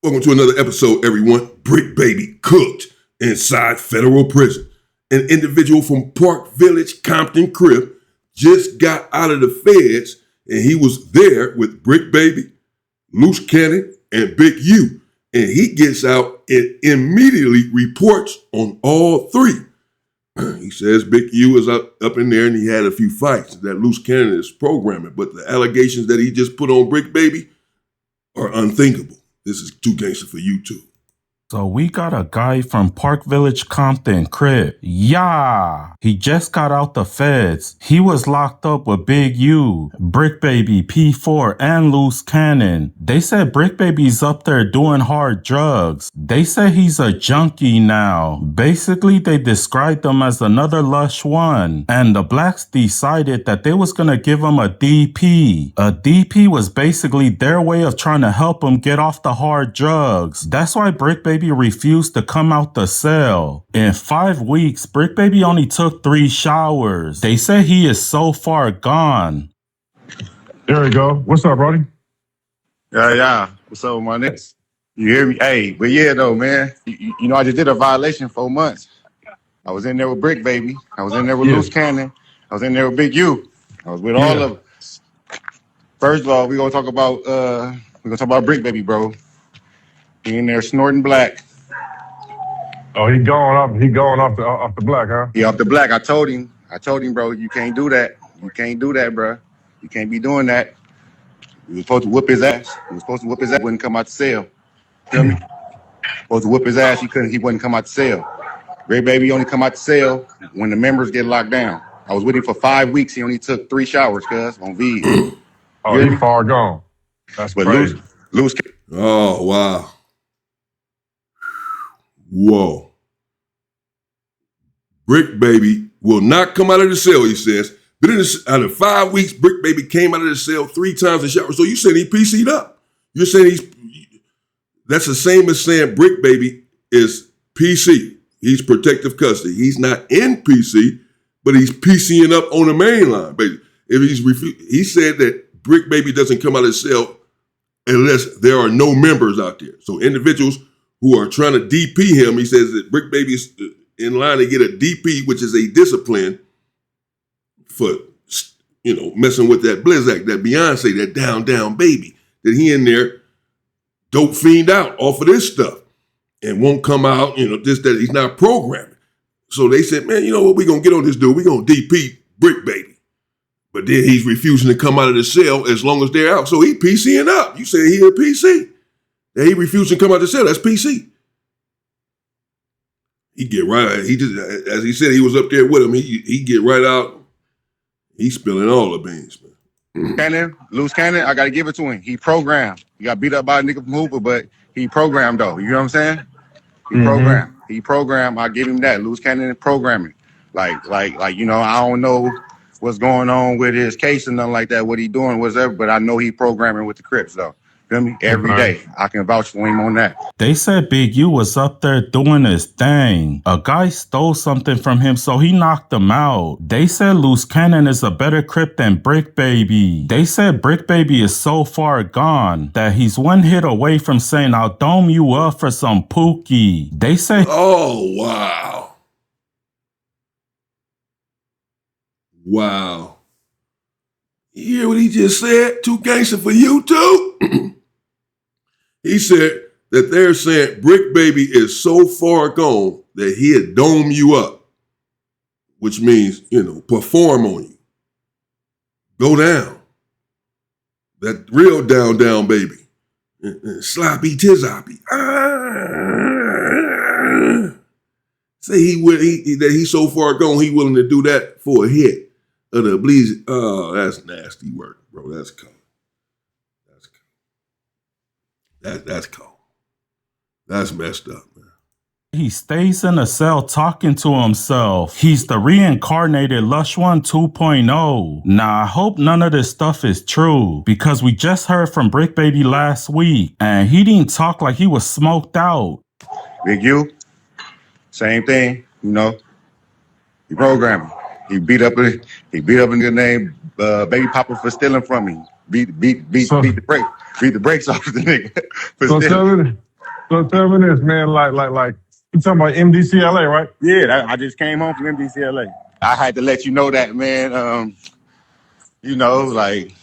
Welcome to another episode, everyone. Bric Baby cooked inside federal prison. An individual from Park Village, Compton, Crip just got out of the feds, and he was there with Bric Baby, Loose Cannon, and Big U. And he gets out and immediately reports on all three. He says Big U is up in there and he had a few fights that Loose Cannon is programming, but the allegations that he just put on Bric Baby are unthinkable. This is too gangster for you too. So we got a guy from Park Village, Compton, Crip. Yeah, he just got out the feds. He was locked up with Big U, Bric Baby, P4, and Loose Cannon. They said Bric Baby's up there doing hard drugs. They say he's a junkie now. Basically, they described him as another lush one. And the blacks decided that they was gonna give him a DP. A DP was basically their way of trying to help him get off the hard drugs. That's why Bric Baby refused to come out the cell. In 5 weeks, Bric Baby only took 3 showers. They say he is so far gone. There we go. What's up, Brody? Yeah. What's up with my niggas? You hear me? Hey, but yeah, though, man. You know, I just did a violation 4 months. I was in there with Bric Baby. I was in there with Loose Cannon. I was in there with Big U. I was with all of them. First of all, we're gonna talk about Bric Baby, bro. He in there snorting black. Oh, he going off the black, huh? He off the black. I told him, bro, you can't do that. You can't do that, bro. You can't be doing that. You was supposed to whoop his ass. Wouldn't come out the cell. Feel me? Supposed to whoop his ass. He wouldn't come out the cell. Bric Baby only come out the cell when the members get locked down. I was with him for 5 weeks. He only took 3 showers, cuz, on V. Oh, he far gone. That's but crazy. Loose. Oh, wow. Whoa. Bric Baby will not come out of the cell, he says. But out of 5 weeks, Bric Baby came out of the cell 3 times in shower. So you saying he PC'd up. You're saying that's the same as saying Bric Baby is PC. He's protective custody. He's not in PC, but he's PCing up on the main line. Baby. If he said that Bric Baby doesn't come out of the cell unless there are no members out there. So individuals who are trying to DP him, he says that Bric Baby is in line to get a DP, which is a discipline for, messing with that Blizz Act, that Beyonce, that down baby, that he in there dope fiend out off of this stuff and won't come out, that he's not programming. So they said, man, you know what, we're going to get on this dude. We're going to DP Bric Baby. But then he's refusing to come out of the cell as long as they're out. So he PCing up. You say he a PC. That he refused to come out the cell. That's PC. He get right out. He just, as he said, he was up there with him. He get right out. He's spilling all the beans, man. Loose Cannon, I got to give it to him. He programmed. He got beat up by a nigga from Hoover, but he programmed, though. You know what I'm saying? He programmed. I give him that. Loose Cannon programming. Like, I don't know what's going on with his case and nothing like that, what he doing, whatever, but I know he programming with the Crips, though. Feel me? Every day. I can vouch for him on that. They said Big U was up there doing his thing. A guy stole something from him, so he knocked him out. They said Loose Cannon is a better Crip than Bric Baby. They said Bric Baby is so far gone that he's 1 hit away from saying, I'll dome you up for some pookie. They said, oh, wow. Wow. You hear what he just said? Too gangster for you too? He said that they're saying Bric Baby is so far gone that he'll dome you up, which means, perform on you. Go down. That real down baby. Sloppy tizoppy. Say that he's so far gone, he willing to do that for a hit of the bleed. Oh, that's nasty work, bro. That's cold. That's cold. That's messed up, man. He stays in a cell talking to himself. He's the reincarnated Lush One 2.0. Now, I hope none of this stuff is true because we just heard from Bric Baby last week and he didn't talk like he was smoked out. Big U, same thing, He programming. He beat up a nigga named Baby Papa for stealing from me. Beat the brakes off the nigga for stealing. So tell me this, man. Like, you talking about MDCLA, right? Yeah, I just came home from MDCLA. I had to let you know that, man. You know, like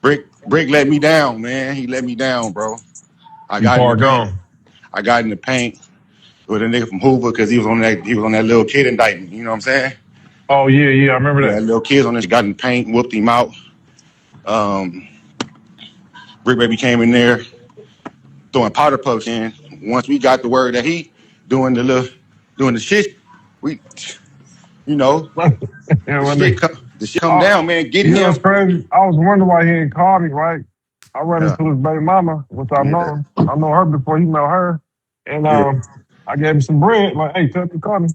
Bric let me down, man. He let me down, bro. I You got in the far paint. gone. I got in the paint with a nigga from Hoover because he was on that little kid indictment. You know what I'm saying? Oh yeah, I remember Yeah, that. little kids on this got in the paint, whooped him out. Bric Baby came in there throwing powder puffs in. Once we got the word that he doing the shit, we, you know, Yeah, the my shit nigga. come, the shit come Oh, down, man. Get you know him. what's crazy? I was wondering why he ain't called me, right? I run Yeah, into his baby mama, which I yeah, know. I know her before he know her. And yeah. I gave him some bread, like, hey, tell him to call me.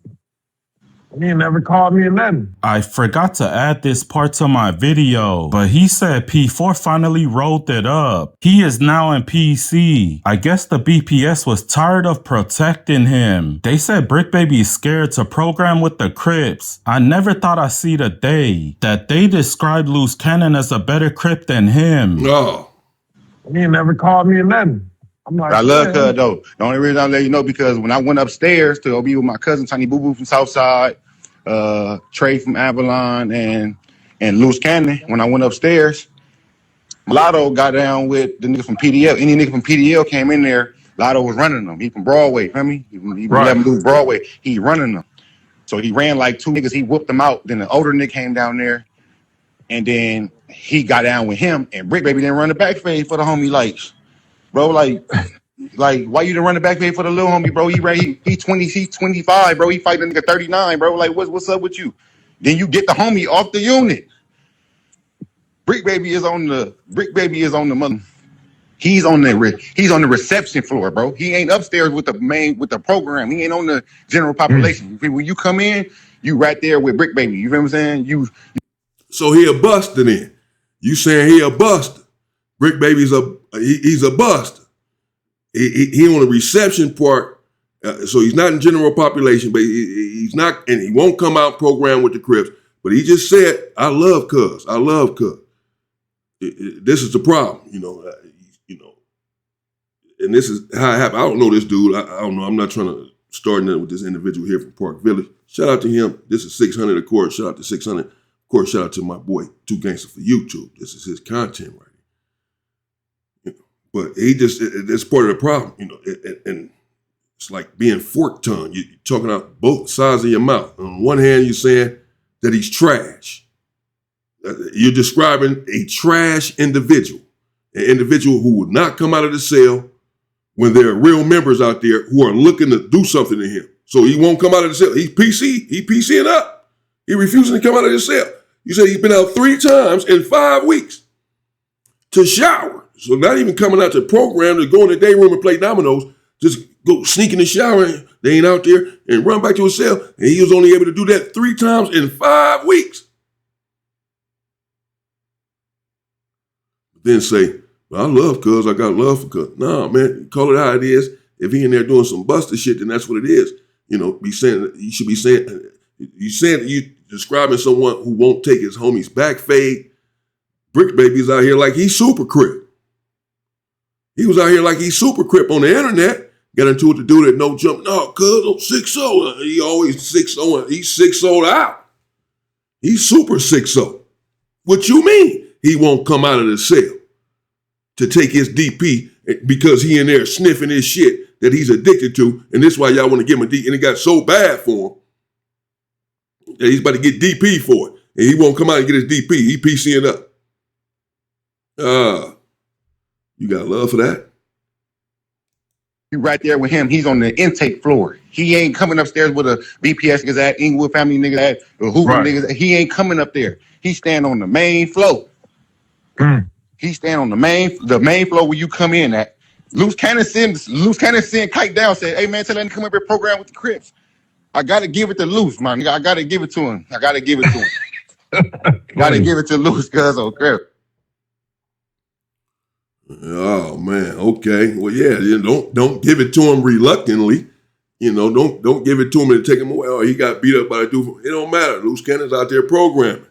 He ain't never called me or nothing. I forgot to add this part to my video, but he said P4 finally rolled it up. He is now in PC. I guess the BPS was tired of protecting him. They said Bric Baby is scared to program with the Crips. I never thought I'd see the day that they described Loose Cannon as a better Crip than him. Oh, He ain't never called me or nothing. I'm But I like, love Cuz man, though. The only reason I let you know because when I went upstairs to go be with my cousin Tiny Boo Boo from Southside, Trey from Avalon, and Loose Cannon, when I went upstairs, Lotto got down with the nigga from PDL. Any nigga from PDL came in there, Lotto was running them. He from Broadway, feel me? He right. 11 do Broadway. He running them. So he ran like two niggas. He whooped them out. Then the older nigga came down there, and then he got down with him. And Bric Baby didn't run the back fade for the homie lights, bro. Like, why you didn't run the back fade for the little homie, bro? He 20, he 25, bro. He fighting a nigga 39, bro. Like, what's up with you? Then you get the homie off the unit. Bric Baby is on the mother. He's on the reception floor, bro. He ain't upstairs with the program. He ain't on the general population. When you come in, you right there with Bric Baby. You feel what I'm saying? so he a buster then? You saying he a buster? Bric Baby's he's a buster. He on the reception part, so he's not in general population, but he's not, and he won't come out program with the Crips. But he just said, "I love Cuz. I love Cuz." This is the problem, and this is how it happened. I don't know this dude. I don't know. I'm not trying to start nothing with this individual here from Park Village. Shout out to him. This is 600, of course. Shout out to 600. Of course, shout out to my boy, Two Gangster for YouTube. This is his content right here. But that's part of the problem, and it's like being fork-tongued. You're talking out both sides of your mouth. On one hand, you're saying that he's trash. You're describing a trash individual, an individual who would not come out of the cell when there are real members out there who are looking to do something to him. So he won't come out of the cell. He's PCing up. He refusing to come out of the cell. You said he's been out 3 times in 5 weeks to shower. So not even coming out to program to go in the day room and play dominoes, just go sneak in the shower and they ain't out there and run back to his cell. And he was only able to do that 3 times in 5 weeks. Then say, well, I love Cuz, I got love for Cuz. Nah, man, call it how it is. If he in there doing some buster shit, then that's what it is. You should be saying, you saying that you describing someone who won't take his homie's back fade. Bric Baby's out here like he's super Crip. He was out here like he's super Crip on the internet. Got into it to do that no jump. No, Cuz, 6-0. He always 6-0. He's 6-0 out. He's super 6-0. What you mean he won't come out of the cell to take his DP because he in there sniffing his shit that he's addicted to, and this is why y'all want to give him a D, and it got so bad for him that he's about to get DP for it, and he won't come out and get his DP. He PCing up. You got love for that? You right there with him. He's on the intake floor. He ain't coming upstairs with a BPS niggas at Inglewood family niggas at the Hoover niggas. He ain't coming up there. He stand on the main floor. He stand on the main floor where you come in at. Loose Cannon send Kite down, said, hey man, tell that to come up here program with the Crips. I gotta give it to Loose, man. I gotta give it to him. Gotta give it to Loose, cuz on Crip. Oh man, okay. Well, yeah, don't give it to him reluctantly. Don't give it to him and take him away. Oh, he got beat up by a dude. It don't matter. Loose Cannon's out there programming.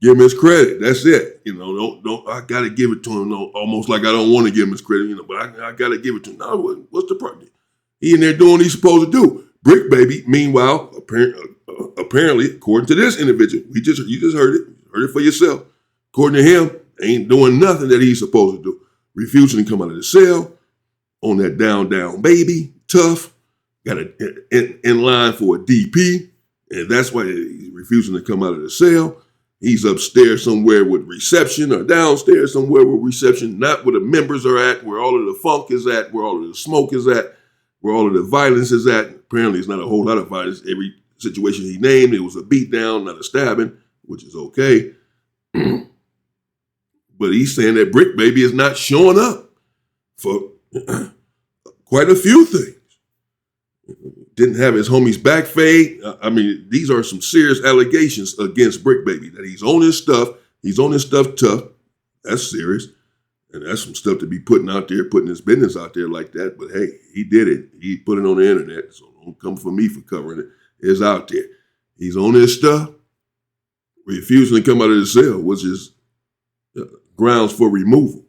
Give him his credit. That's it. Don't I gotta give it to him. No, almost like I don't want to give him his credit, but I gotta give it to him. No, what's the problem? He in there doing what he's supposed to do. Bric Baby, meanwhile, apparently, according to this individual, you just heard it for yourself. According to him, ain't doing nothing that he's supposed to do. Refusing to come out of the cell on that down baby, tough, got in line for a DP, and that's why he's refusing to come out of the cell. He's upstairs somewhere with reception or downstairs somewhere with reception, not where the members are at, where all of the funk is at, where all of the smoke is at, where all of the violence is at. Apparently, it's not a whole lot of violence. Every situation he named, it was a beat down, not a stabbing, which is okay. But he's saying that Bric Baby is not showing up for quite a few things. Didn't have his homie's back fade. I mean, these are some serious allegations against Bric Baby, that he's on his stuff. He's on his stuff tough. That's serious. And that's some stuff to be putting out there, putting his business out there like that. But hey, he did it. He put it on the internet. So don't come for me for covering it. It's out there. He's on his stuff, refusing to come out of the cell, which is grounds for removal.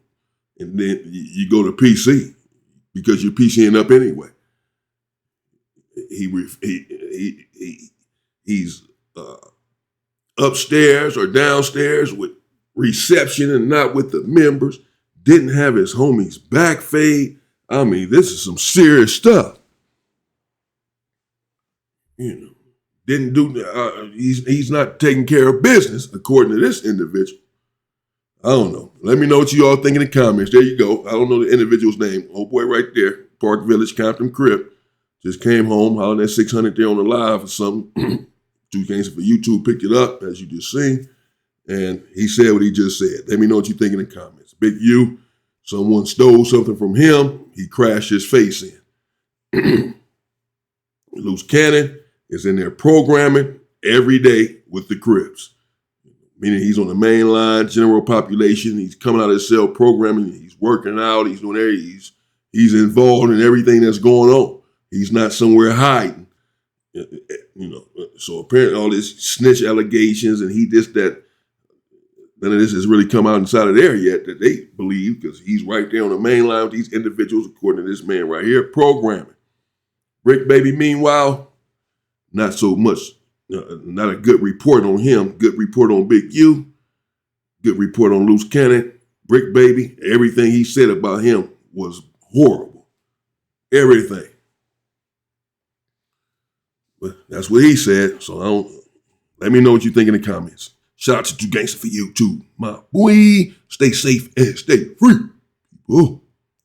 And then you go to PC because you're PCing up anyway. He's upstairs or downstairs with reception and not with the members. Didn't have his homie's back fade. I mean, this is some serious stuff. Didn't do. He's not taking care of business according to this individual. I don't know. Let me know what you all think in the comments. There you go. I don't know the individual's name. Oh boy, right there, Park Village, Compton, Crip. Just came home, hollering at 600 there on the live or something. Two Gangsters for YouTube picked it up, as you just seen. And he said what he just said. Let me know what you think in the comments. Big U, someone stole something from him. He crashed his face in. Loose Cannon is in there programming every day with the Crips. Meaning he's on the main line, general population. He's coming out of the cell programming. He's working out. He's doing everything. He's involved in everything that's going on. He's not somewhere hiding, So apparently all this snitch allegations and he this, that, none of this has really come out inside of there yet that they believe, because he's right there on the main line with these individuals, according to this man right here, programming. Bric Baby, meanwhile, not so much, not a good report on him. Good report on Big U. Good report on Loose Cannon. Bric Baby, everything he said about him was horrible. Everything. But that's what he said. So let me know what you think in the comments. Shout out to Two Gangsters for YouTube, my boy. Stay safe and stay free. People.